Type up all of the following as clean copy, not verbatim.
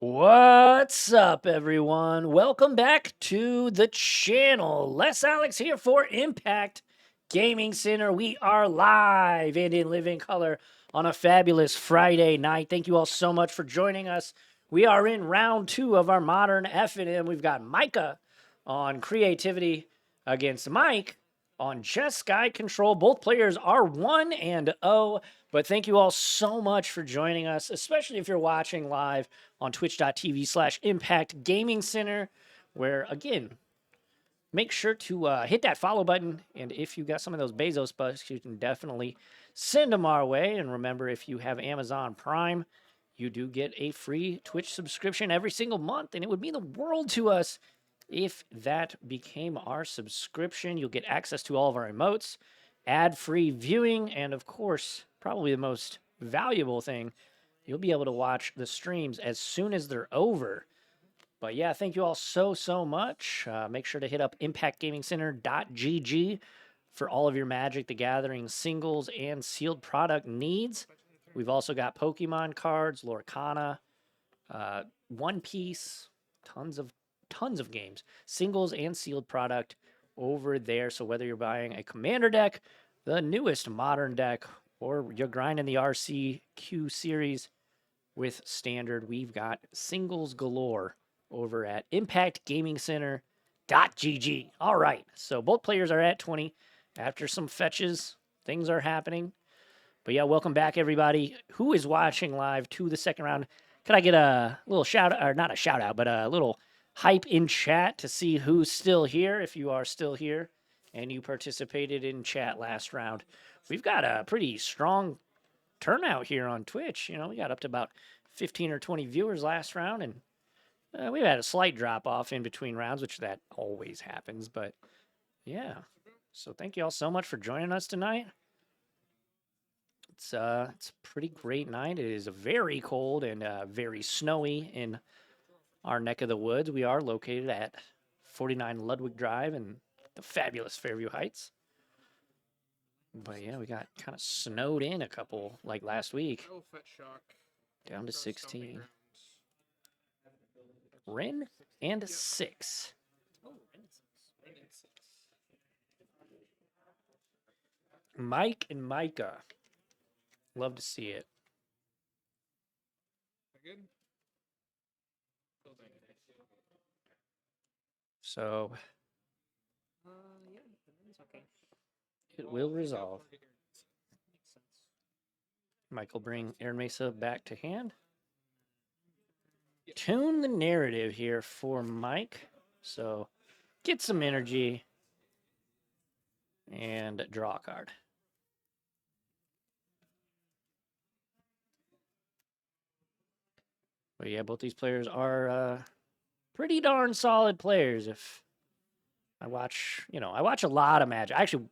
What's up, everyone? Welcome back to the channel. Les Alex here for Impact Gaming Center. We are live and in living color on a fabulous Friday night. Thank you all so much for joining us. We are in round 2 of our Modern FNM. We've got Micah on creativity against Mike on Jeskai control. Both players are 1-0. But thank you all so much for joining us, especially if you're watching live on twitch.tv/Impact Gaming Center, where, again, make sure to hit that follow button. And if you got some of those Bezos bucks, you can definitely send them our way. And remember, if you have Amazon Prime, you do get a free Twitch subscription every single month. And it would mean the world to us if that became our subscription. You'll get access to all of our emotes, ad-free viewing, and of course, probably the most valuable thing, you'll be able to watch the streams as soon as they're over. But yeah, thank you all so much. Make sure to hit up impactgamingcenter.gg for all of your Magic the Gathering singles and sealed product needs. We've also got Pokemon cards, Lorcana, One Piece, tons of games, singles and sealed product over there. So whether you're buying a Commander deck, the newest Modern deck, or you're grinding the RCQ series with Standard, we've got singles galore over at impactgamingcenter.gg. All right, so both players are at 20. After some fetches, things are happening. But yeah, welcome back, everybody who is watching live to the second round. Could I get a little shout out, or not a shout out, but a little hype in chat to see who's still here, if you are still here and you participated in chat last round? We've got a pretty strong turnout here on Twitch. You know, we got up to about 15 or 20 viewers last round, and we've had a slight drop off in between rounds, which that always happens. But yeah, so thank you all so much for joining us tonight. It's a pretty great night. It is very cold and very snowy in our neck of the woods. We are located at 49 Ludwig Drive in the fabulous Fairview Heights. But yeah, we got kind of snowed in a couple, like last week. Down to 16. Ren and 6. Mike and Micah. Love to see it. So it will resolve. Mike will bring Air Mesa back to hand. Tune the narrative here for Mike. So get some energy and draw a card. But yeah, both these players are pretty darn solid players. If I watch, I watch a lot of Magic. I actually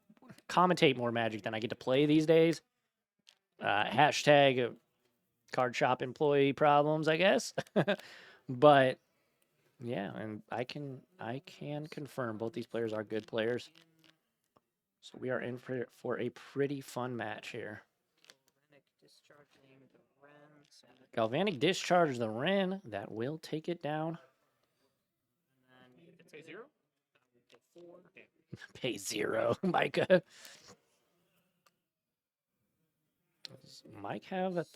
commentate more Magic than I get to play these days. Hashtag card shop employee problems, I guess. But yeah, and I can confirm both these players are good players. So we are in for a pretty fun match here. Galvanic Discharge the Wren. That will take it down. Pay 0? Pay 0, Micah. Does Mike have a...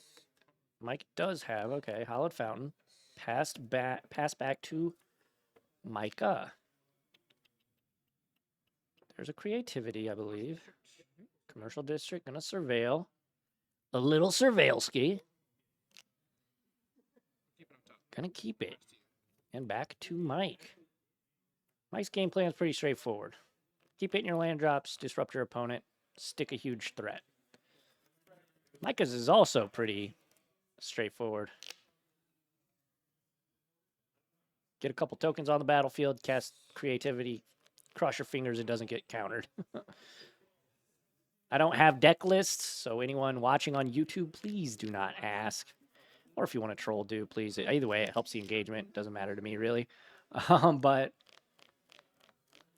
Mike does have, okay, Hallowed Fountain. Pass back to Micah. There's a creativity, I believe. Commercial District, gonna surveil. A little surveil ski. Gonna keep it. And back to Mike. Mike's game plan is pretty straightforward. Keep hitting your land drops, disrupt your opponent, stick a huge threat. Micah's is also pretty straightforward. Get a couple tokens on the battlefield, cast creativity, cross your fingers it doesn't get countered. I don't have deck lists, so anyone watching on YouTube, please do not ask. Or if you want to troll, do, please. Either way, it helps the engagement. Doesn't matter to me, really. But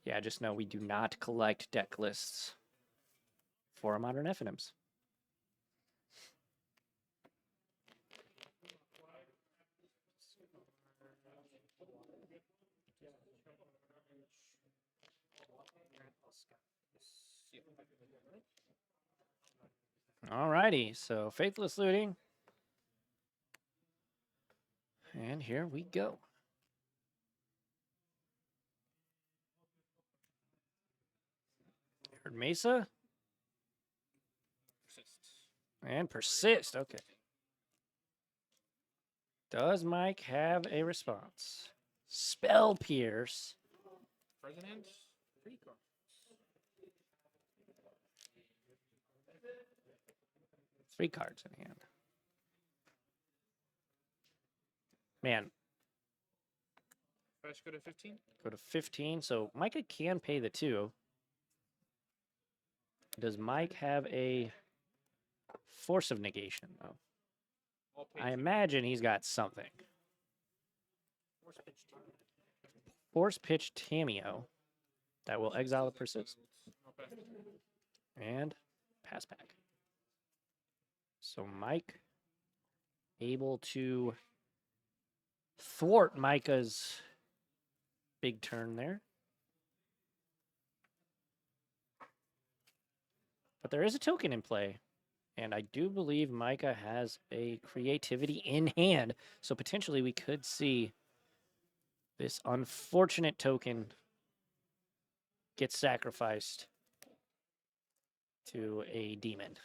yeah, just know we do not collect deck lists for our Modern FNMs. Alrighty, so Faithless Looting. And here we go. Heard Mesa. And Persist, okay. Does Mike have a response? Spell Pierce. President, 3 cards. Three cards in hand. Man. Go to 15? Go to 15. So Micah can pay the 2. Does Mike have a Force of Negation, though? I imagine he's got something. Force Pitch Tameo. That will exile a Persist. And pass back. So Mike able to thwart Micah's big turn there. But there is a token in play. And I do believe Micah has a creativity in hand. So potentially we could see this unfortunate token get sacrificed to a demon.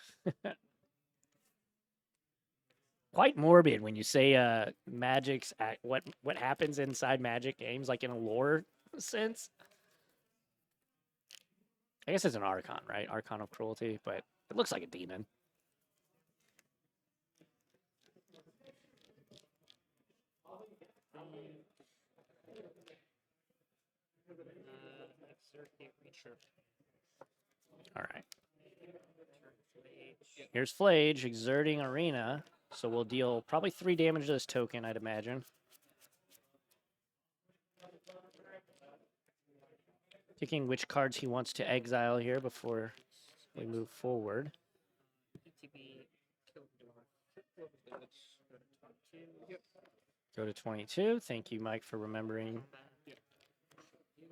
Quite morbid when you say Magic's what happens inside Magic games, like in a lore sense. I guess it's an Archon, right? Archon of Cruelty, but it looks like a demon. All right. Here's Flage, exerting Arena. So we'll deal probably 3 damage to this token, I'd imagine. Picking which cards he wants to exile here before we move forward. Go to 22. Thank you, Mike, for remembering.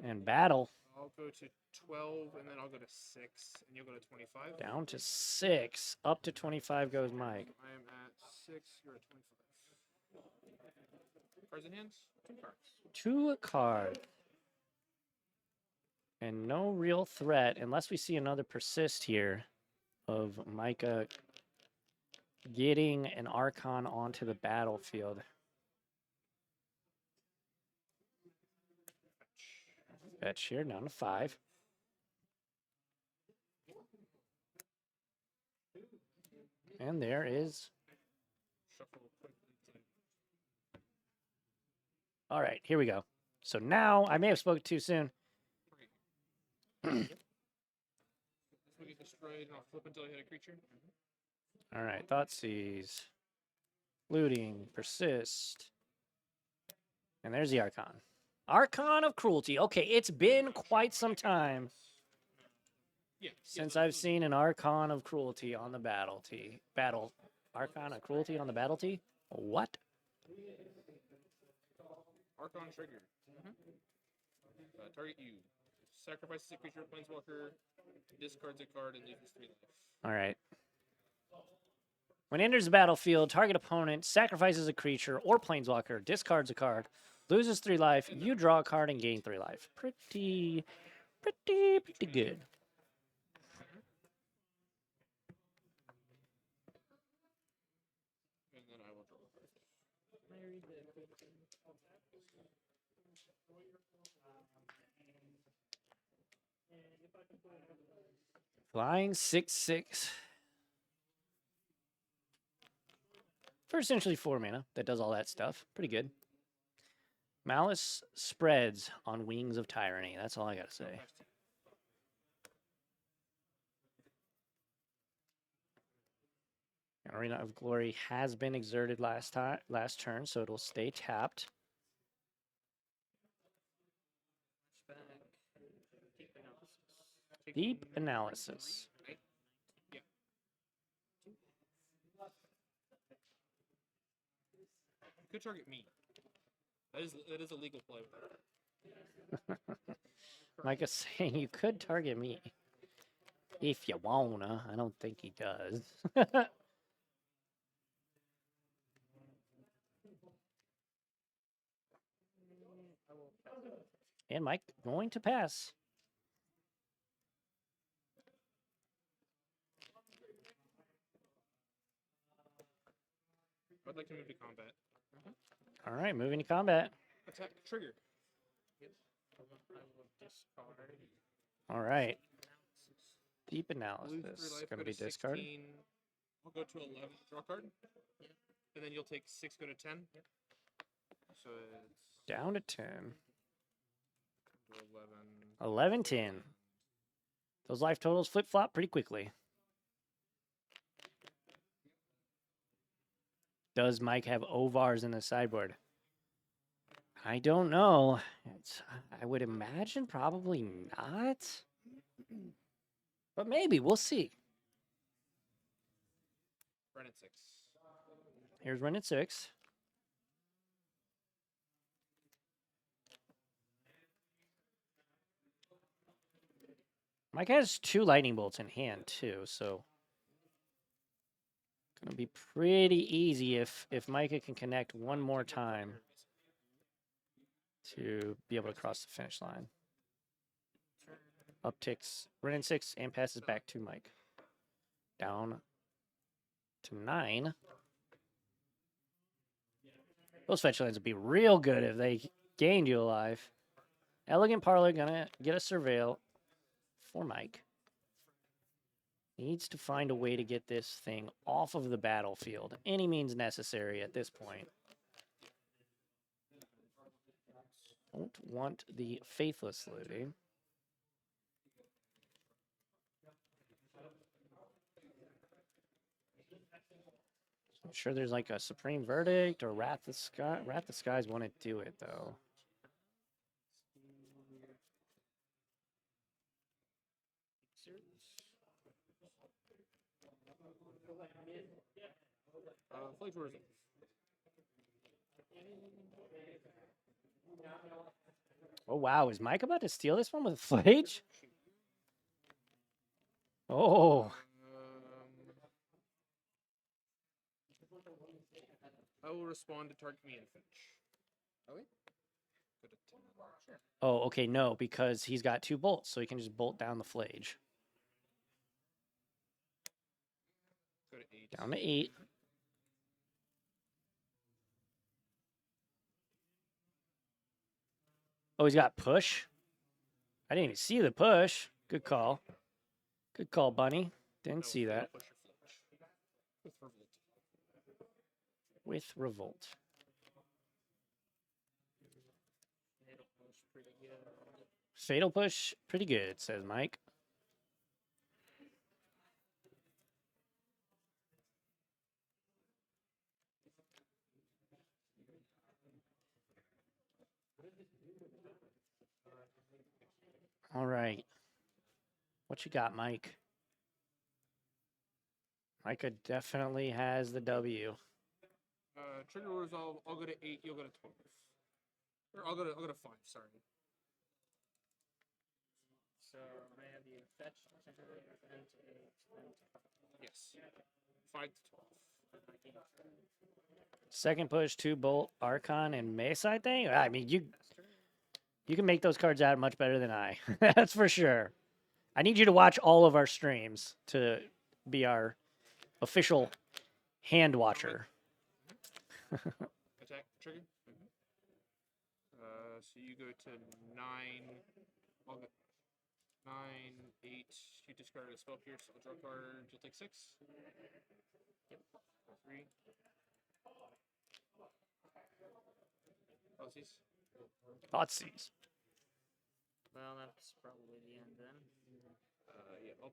And battle. I'll go to 12, and then I'll go to 6, and you'll go to 25. Down to 6. Up to 25 goes Mike. I am at 6, you're at 25. Cards in hands? 2 cards. 2 cards. And no real threat, unless we see another Persist here, of Micah getting an Archon onto the battlefield. Fetch here, down to 5. And there is... All right, here we go. So now, I may have spoken too soon. This will get destroyed, and I'll flip until I hit a creature. All right, Thoughtseize. Looting, Persist. And there's the Archon. Archon of Cruelty. Okay, it's been quite some time since I've seen an Archon of Cruelty on the battle tee. Archon of Cruelty on the battle tee? What? Archon trigger. Target you. Sacrifices a creature, planeswalker, discards a card, and loses 3 life. All right. When enters the battlefield, target opponent sacrifices a creature or planeswalker, discards a card, loses 3 life, you draw a card and gain 3 life. Pretty good. And then I will draw a card. Flying 6/6. For essentially 4 mana. That does all that stuff. Pretty good. Malice spreads on Wings of Tyranny. That's all I gotta say. Arena of Glory has been exerted last turn, so it'll stay tapped. Deep analysis. Yeah. Could target me. That is a legal play. Micah's saying you could target me. If you wanna. I don't think he does. And Mike going to pass. I'd like to move to combat. All right, moving to combat. Attack trigger. All right. Deep Lose 3 analysis. life, Going to go be to discard. 16. I'll go to 11. Draw card. And then you'll take 6, go to 10. So it's Down to 10. to 11. 11, 10. Those life totals flip flop pretty quickly. Does Mike have Ovars in the sideboard? I don't know. I would imagine probably not. But maybe. We'll see. Run at 6. Here's run at 6. Mike has 2 lightning bolts in hand, too, so going to be pretty easy if Micah can connect one more time to be able to cross the finish line. Upticks run in 6 and passes back to Mike. Down to 9. Those fetch lines would be real good if they gained you alive. Elegant Parlor gonna get a surveil for Mike. Needs to find a way to get this thing off of the battlefield. Any means necessary at this point. Don't want the Faithless Lady. I'm sure there's like a Supreme Verdict or Wrath the Sky. Wrath the Skies want to do it though. Flag Tour is off. Oh wow, is Mike about to steal this one with Flage? Oh. I will respond to target me and fetch. Okay. Go to 10. Sure. Oh, okay, no, because he's got 2 bolts, so he can just bolt down the Flage. Go to 8. Down to 8. Oh, he's got push. I didn't even see the push. Good call. Good call, Bunny. Didn't see that. Push your flash. With revolt. With revolt. Fatal push, pretty good, says Mike. All right. What you got, Mike? Micah definitely has the W. Trigger resolve. I'll go to 8. You'll go to 12. Or I'll go to 5. Sorry. So I have you fetch 10 and 8. Yes. 5 to 12. Second push, 2 bolt, Archon, and Mesa, I think. I mean, you can make those cards out much better than I. That's for sure. I need you to watch all of our streams to be our official hand watcher. Attack trigger. So you go to 9. I'll go 9, 8. You discard a spell pierce. I'll draw a card. You'll take 6. Yep. 3. Policies. Thoughtseize. Well, that's probably the end then. Yeah. I'll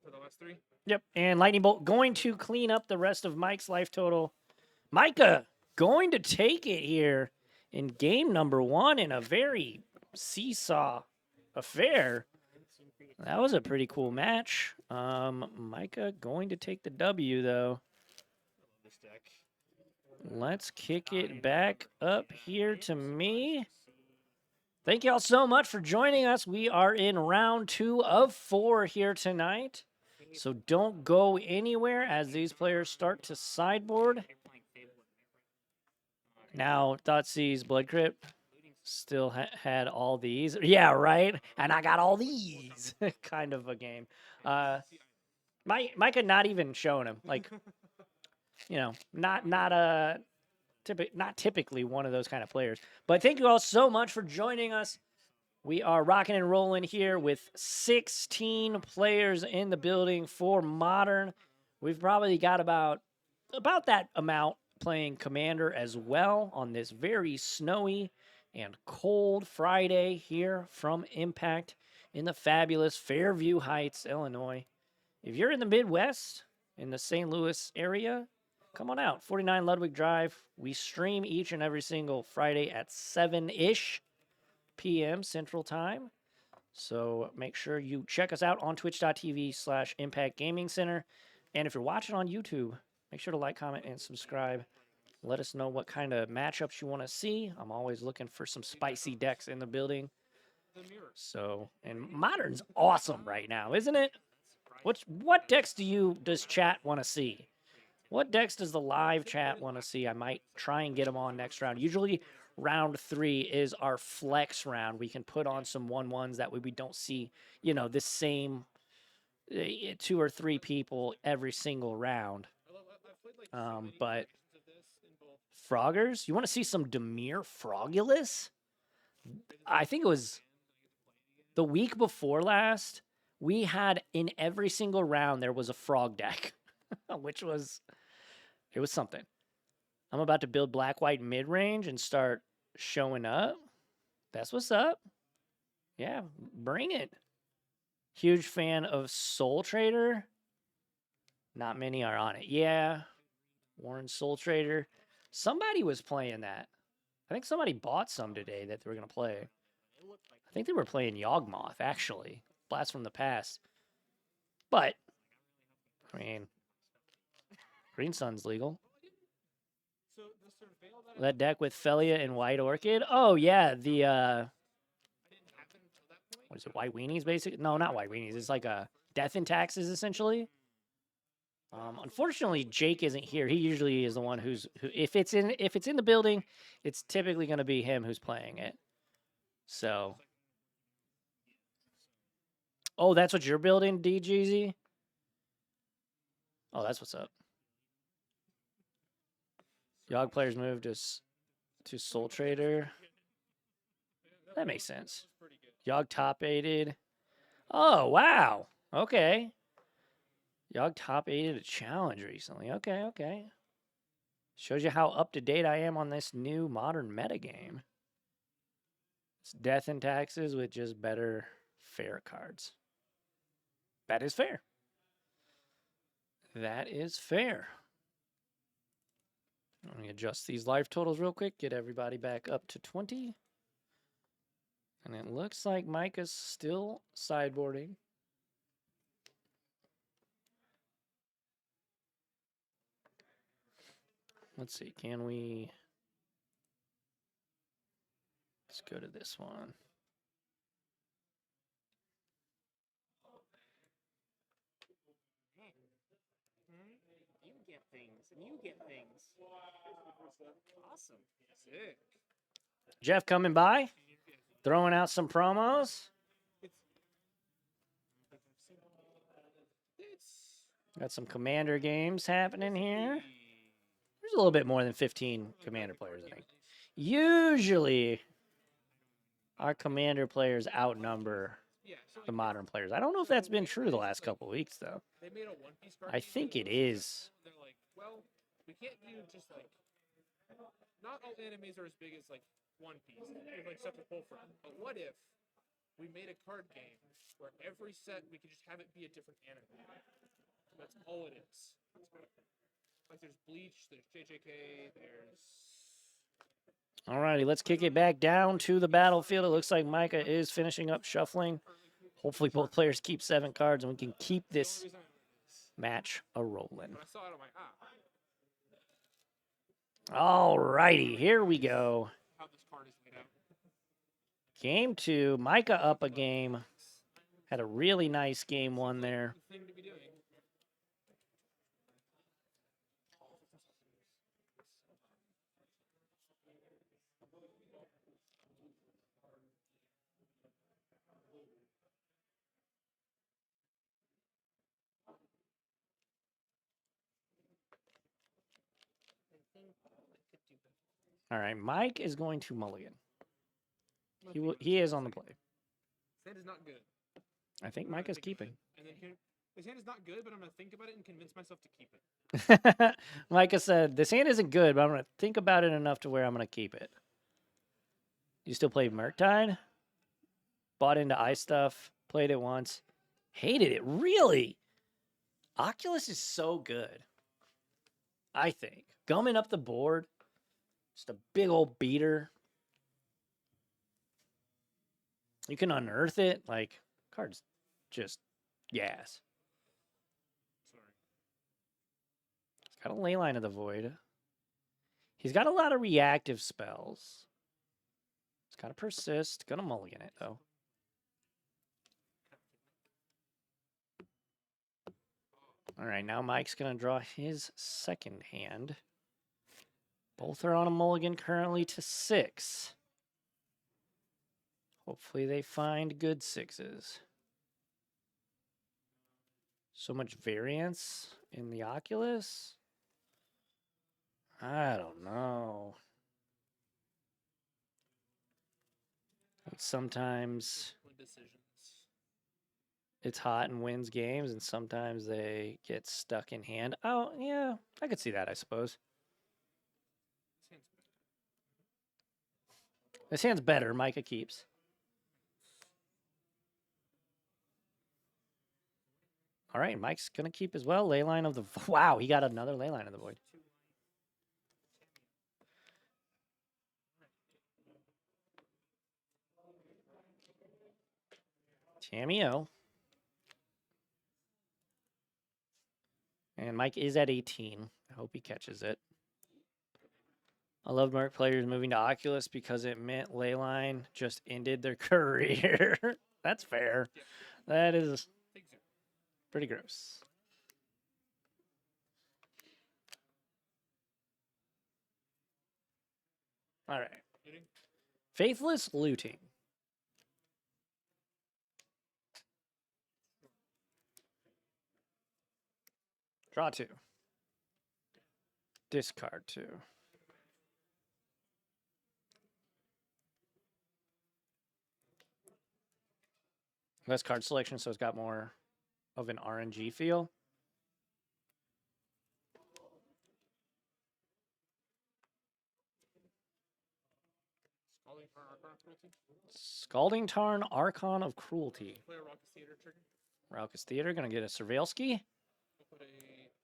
for the last 3. Yep, and Lightning Bolt going to clean up the rest of Mike's life total. Micah going to take it here in game number 1 in a very seesaw affair. That was a pretty cool match. Micah going to take the W, though. This deck. Let's kick it back up here to me. Thank you all so much for joining us. We are in round 2 of 4 here tonight. So don't go anywhere as these players start to sideboard. Now, Thoughtsea's Blood Crypt still had all these. Yeah, right? And I got all these. Kind of a game. Micah not even showing him. Like, you know, not typically one of those kind of players. But thank you all so much for joining us. We are rocking and rolling here with 16 players in the building for Modern. We've probably got about that amount playing Commander as well on this very snowy and cold Friday here from Impact in the fabulous Fairview Heights, Illinois. If you're in the Midwest, in the St. Louis area, come on out. 49 Ludwig Drive. We stream each and every single Friday at 7-ish p.m. Central Time. So make sure you check us out on twitch.tv/Impact Gaming Center. And if you're watching on YouTube, make sure to like, comment, and subscribe. Let us know what kind of matchups you want to see. I'm always looking for some spicy decks in the building. So, and Modern's awesome right now, isn't it? What decks does chat want to see? What decks does the live chat want to see? I might try and get them on next round. Usually round 3 is our flex round. We can put on some 1/1s that way we don't see, the same 2 or 3 people every single round. But Froggers, you want to see some Dimir Frogulus? I think it was the week before last. We had in every single round there was a frog deck, which was something. I'm about to build black-white mid-range and start showing up. That's what's up. Yeah, bring it. Huge fan of Soul Trader. Not many are on it. Yeah, Warren Soul Trader. Somebody was playing that. I think somebody bought some today that they were going to play. I think they were playing Yawgmoth, actually. Blast from the Past. But, I mean, Green Sun's legal. That deck with Felia and White Orchid? Oh, yeah, the, what is it, White Weenies, basically? No, not White Weenies. It's like a Death and Taxes, essentially. Unfortunately, Jake isn't here. He usually is the one who if it's in the building, it's typically going to be him who's playing it. So, oh, that's what you're building, DGZ? Oh, that's what's up. Yogg players move to Soul Trader. That makes sense. Yogg top-aided. Oh, wow. Okay. Yogg top-aided a challenge recently. Okay. Shows you how up-to-date I am on this new Modern metagame. It's Death and Taxes with just better fair cards. That is fair. That is fair. Let me adjust these life totals real quick. Get everybody back up to 20. And it looks like Micah's still sideboarding. Let's see, can we... Let's go to this one. You get things, and you get things. Awesome. Sick. Jeff coming by, throwing out some promos. Got some Commander games happening here. There's a little bit more than 15 Commander players, I think. Usually, our Commander players outnumber the Modern players. I don't know if that's been true the last couple of weeks, though. I think it is. They're like, well, we can't do just like, not all animes are as big as like One Piece. There's like stuff to pull from. But what if we made a card game where every set we could just have it be a different anime? That's all it is. Like there's Bleach, there's JJK, there's... Alrighty, let's kick it back down to the battlefield. It looks like Micah is finishing up shuffling. Hopefully both players keep 7 cards and we can keep this match a-rolling. Alrighty, here we go. Game 2, Micah up a game. Had a really nice game 1 there. The thing to be doing. I think I could do better. All right, Mike is going to mulligan. Must He be will, with he this is on the second. play. This hand is not good. I think I'm gonna Micah's think about keeping. it. And then here, this hand is not good, but I'm gonna think about it and convince myself to keep it. Micah said, this hand isn't good, but I'm going to think about it enough to where I'm going to keep it. You still play Murktide? Bought into ice stuff. Played it once. Hated it. Really? Oculus is so good. I think. Gumming up the board. Just a big old beater. You can unearth it. Like, card's just gas. Sorry. He's got a Leyline of the Void. He's got a lot of reactive spells. He's got to persist. Gonna mulligan it, though. All right, now Mike's going to draw his second hand. Both are on a mulligan currently to 6. Hopefully they find good 6s. So much variance in the Oculus. I don't know. Sometimes Split decisions. it's hot and wins games, and sometimes they get stuck in hand. Oh, yeah, I could see that, I suppose. This hand's better. This hand's better. Micah keeps. All right, Mike's going to keep as well. Leyline of the... Wow, he got another Leyline of the Void. Cameo. And Mike is at 18. I hope he catches it. I love Merc players moving to Oculus because it meant Leyline just ended their career. That's fair. That is pretty gross. All right. Faithless looting. Draw 2. Discard 2. Less card selection, so it's got more of an RNG feel. Scalding Tarn Archon of Cruelty. Scalding Tarn, Archon of Cruelty. Play a Raucous Theater trigger. Raucous Theater, gonna get a Surveilski. We'll put a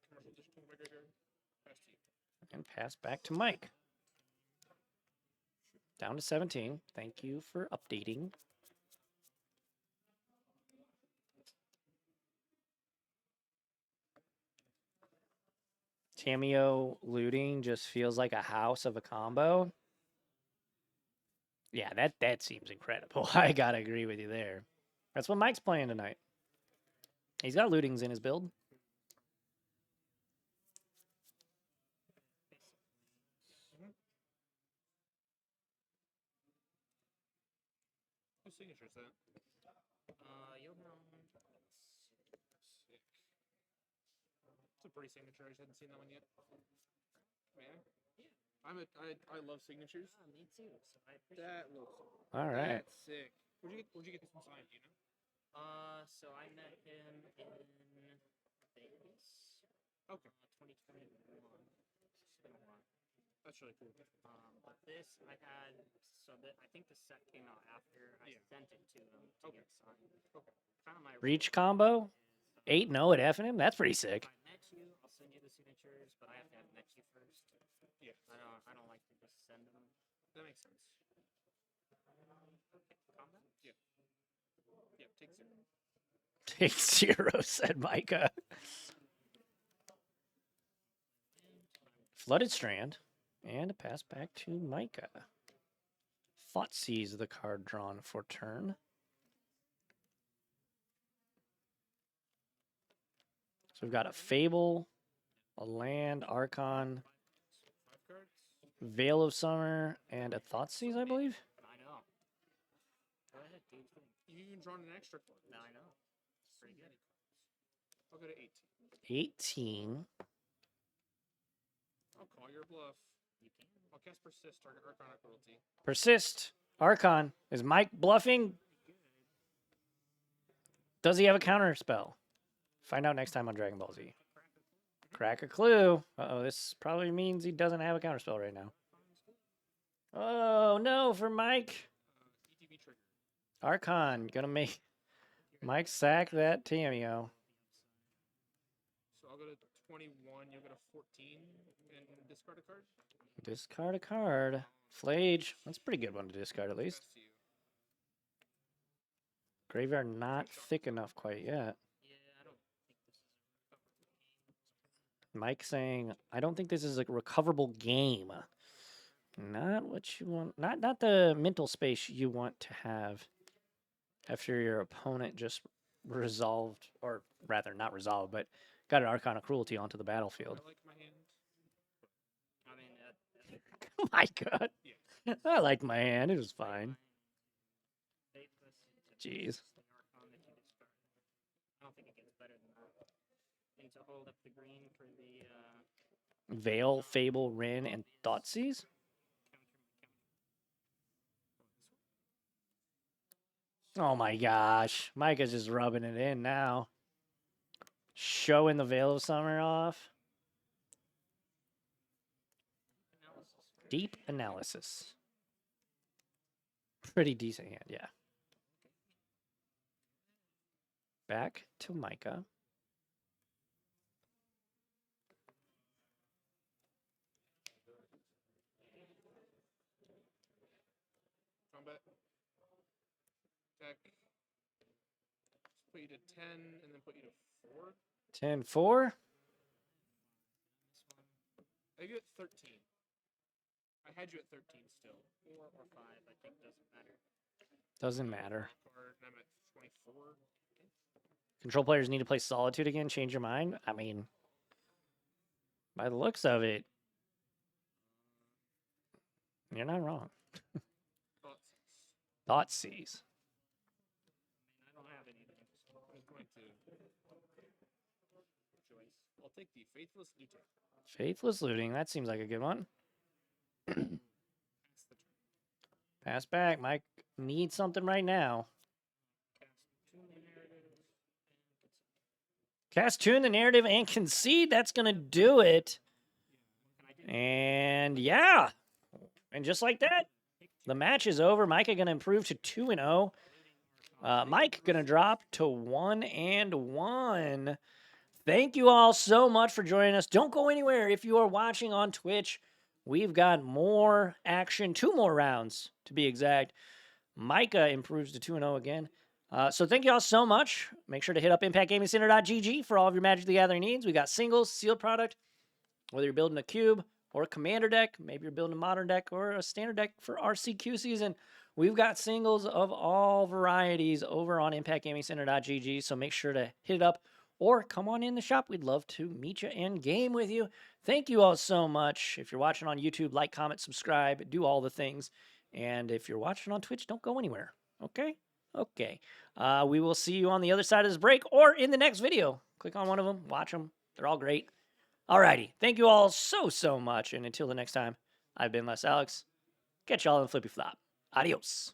commercial dish to my graveyard. Pass to you. And pass back to Mike. Down to 17. Thank you for updating. Cameo looting just feels like a house of a combo. Yeah, that seems incredible. I gotta agree with you there. That's what Mike's playing tonight. He's got lootings in his build. Whose signature is that? Johan. Sick. It's a pretty signature. I just hadn't seen that one yet. Man. Yeah. I love signatures. Me too. So I appreciate That it. looks All right. That's sick. Where'd you get this one signed, do you know? So I met him in Vegas. Okay. 2021. It's been a while. That's really cool. But this I had. So that I think the set came out after I sent it to him to Okay. get signed. Okay. Found my Reach combo. 8-0 at FNM. That's pretty sick. If I met you, I'll send you the signatures, but I have to have met you first. Yeah. I don't like to just send them. That makes sense. Okay, combat? Yeah. Yeah, take 0. Take 0, said Micah. Flooded Strand. And a pass back to Micah. Thoughtseize the card drawn for turn. So we've got a Fable, a land, Archon, 5 cards. Veil of Summer, and a Thoughtseize, I believe. I know. Go ahead, dude. You even drawn an extra card. No, I know. It's pretty good. I'll go to 18. 18. I'll call your bluff. You can. I'll cast Persist, target Arcana Cruelty. Persist. Archon. Is Mike bluffing? Does he have a counter spell? Find out next time on Dragon Ball Z. Crack a clue. Uh-oh, this probably means he doesn't have a counter spell right now. Oh, no, for Mike. ETB trigger. Archon. Gonna make Mike sack that Tameo. So I'll go to 21. You'll go to 14 and discard a card. Discard a card. Flage. That's a pretty good one to discard at least. Pass to you. Graveyard not thick enough quite yet. Yeah, I don't think this is a recoverable game. Mike saying, I don't think this is a recoverable game. Not what you want. Not the mental space you want to have after your opponent just resolved, or rather not resolved, but got an Arcana of Cruelty onto the battlefield. I like my hand. I mean, My God. Yeah. I liked my hand. It was fine. Faithless, it's Jeez. the Archon that you discard. I don't think it gets better than that. And to hold up the green for the Veil, Fable, Rin, and Thoughtseize? Oh my gosh. Micah's just rubbing it in now. Showing the Veil of Summer off. Deep analysis. Pretty decent hand, yeah. Back to Micah. Combat. Attack. Just put you to 10 and then put you to 4. 10-4. I you at 13. I had you at 13 still. 4 or 5, I think doesn't matter. Doesn't matter. Card, and I'm at 24. Control players need to play Solitude again. Change your mind. I mean, by the looks of it, you're not wrong. Thoughtseize. Thoughtseize. I don't have anything. So I'm going to choice. I'll take the Faithless Looting. Faithless Looting. That seems like a good one. Pass the turn. Pass back. Mike needs something right now. Cast Tune the Narrative and Cast Tune the Narrative and Concede. That's going to do it. And yeah. And just like that, the match is over. Micah going to improve to 2-0. Mike going to drop to 1-1. Thank you all so much for joining us. Don't go anywhere. If you are watching on Twitch, we've got more action. 2 more rounds, to be exact. Micah improves to 2-0 again. So thank you all so much. Make sure to hit up ImpactGamingCenter.gg for all of your Magic the Gathering needs. We got singles, sealed product, whether you're building a cube or a commander deck, maybe you're building a modern deck or a standard deck for RCQ season. We've got singles of all varieties over on ImpactGamingCenter.gg, so make sure to hit it up or come on in the shop. We'd love to meet you and game with you. Thank you all so much. If you're watching on YouTube, like, comment, subscribe, do all the things. And if you're watching on Twitch, don't go anywhere. Okay? Okay. We will see you on the other side of this break or in the next video. Click on one of them. Watch them. They're all great. Alrighty. Thank you all so much. And until the next time, I've been Les Alex. Catch y'all in Flippy Flop. Adios.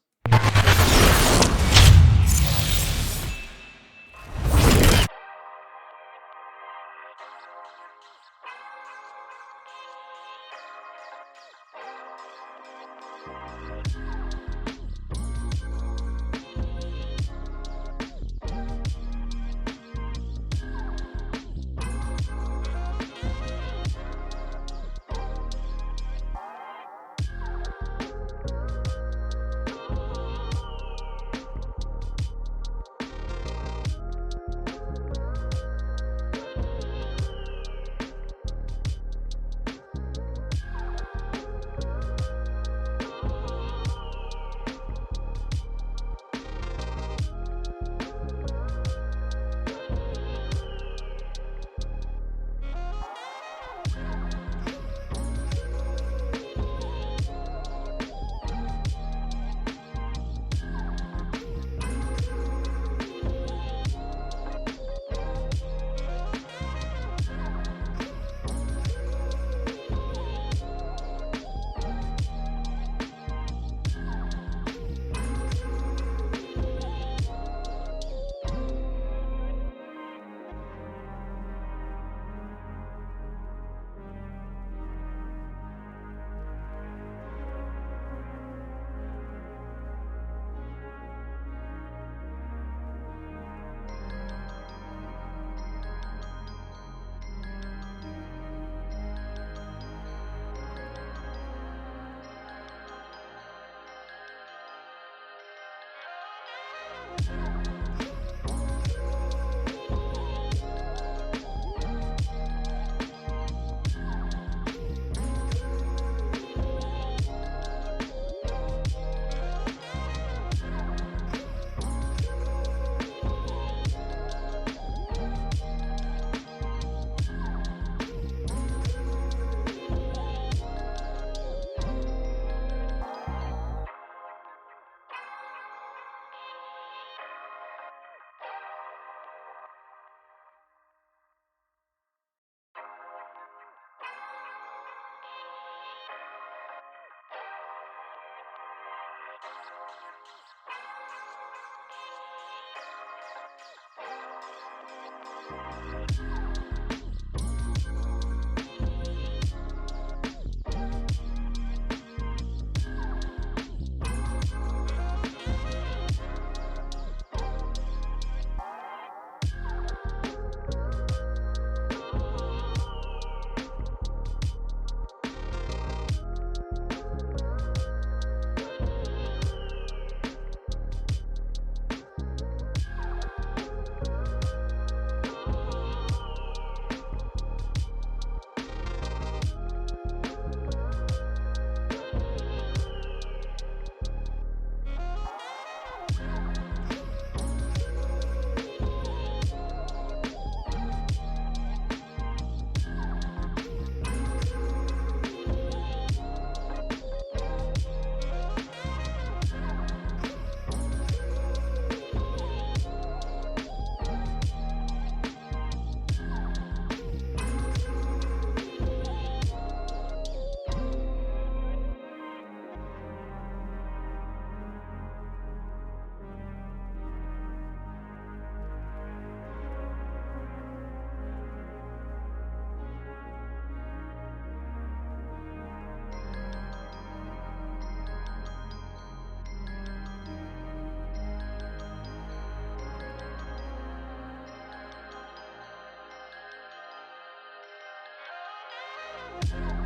you